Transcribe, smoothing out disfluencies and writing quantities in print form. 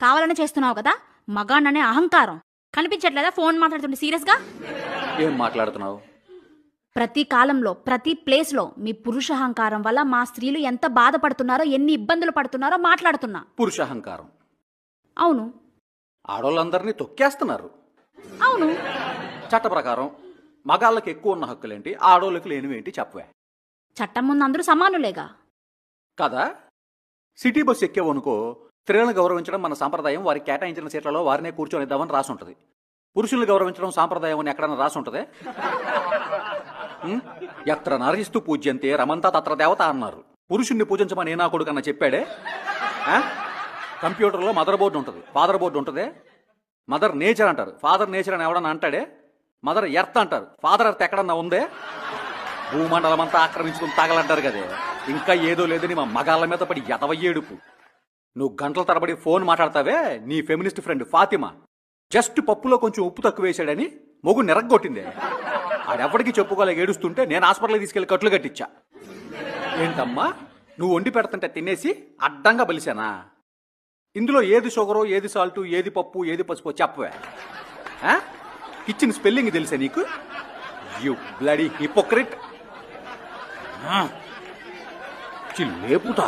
కావాలనే చేస్తున్నావు కదా. మగాణ్ణనే అహంకారం కనిపించట్లేదా? ఫోన్ మాట్లాడుతుంటే సీరియస్గా ఏం మాట్లాడుతున్నావు? ప్రతి కాలంలో ప్రతి ప్లేస్లో మీ పురుషాహంకారం వల్ల మా స్త్రీలు ఎంత బాధపడుతున్నారో, ఎన్ని ఇబ్బందులు పడుతున్నారో మాట్లాడుతున్నా. పురుషాహంకారం? అవును. ఆడోళ్ళందరినీ తొక్కేస్తున్నారు. అవును. చట్ట ప్రకారం మగాళ్ళకి ఎక్కువ ఉన్న హక్కులేంటి, ఆడోళ్ళకి లేనివేంటి చెప్పవే. చట్టం ముందు అందరూ సమానులేగా. కదా. సిటీ బస్సు ఎక్కేవనుకో, స్త్రీలను గౌరవించడం మన సాంప్రదాయం, వారికి కేటాయించిన సీట్లలో వారినే కూర్చొనిద్దామని రాసి ఉంటుంది. పురుషుల్ని గౌరవించడం సాంప్రదాయం అని ఎక్కడన్నా రాసి ఉంటుంది? ఎత్ర నరహిస్తూ పూజ్యంతే రమంతా తత్ర దేవత అన్నారు. పురుషుణ్ణి పూజించమని నా కొడుకన్నా చెప్పాడే? కంప్యూటర్లో మదర్ బోర్డు ఉంటుంది, ఫాదర్ బోర్డు ఉంటుంది. మదర్ నేచర్ అంటారు, ఫాదర్ నేచర్ అని ఎవడన్నా అంటాడే? మదర్ ఎర్త్ అంటారు, ఫాదర్ ఎర్త్ ఎక్కడన్నా ఉందే? భూమండలం అంతా ఆక్రమించుకుని తాగలంటారు కదే. ఇంకా ఏదో లేదని మా మగాళ్ళ మీద పడి ఎదవయ్యేడుపు. నువ్వు గంటల తరబడి ఫోన్ మాట్లాడతావే, నీ ఫెమినిస్ట్ ఫ్రెండ్ ఫాతిమా జస్ట్ పప్పులో కొంచెం ఉప్పు తక్కువ వేసాడని మొగు నిరగొట్టిందే. ఆడెవ్వడికి చెప్పుకోలేక ఏడుస్తుంటే నేను హాస్పిటల్కి తీసుకెళ్లి కట్లు కట్టించా. ఏంటమ్మా, నువ్వు వండి పెడుతుంటే తినేసి అడ్డంగా బలిసానా? ఇందులో ఏది షుగరో, ఏది సాల్టు, ఏది పప్పు, ఏది పసుపో చెప్పవే. కిచెన్ స్పెల్లింగ్ తెలుసా నీకు? You bloody hypocrite. లేపుతా.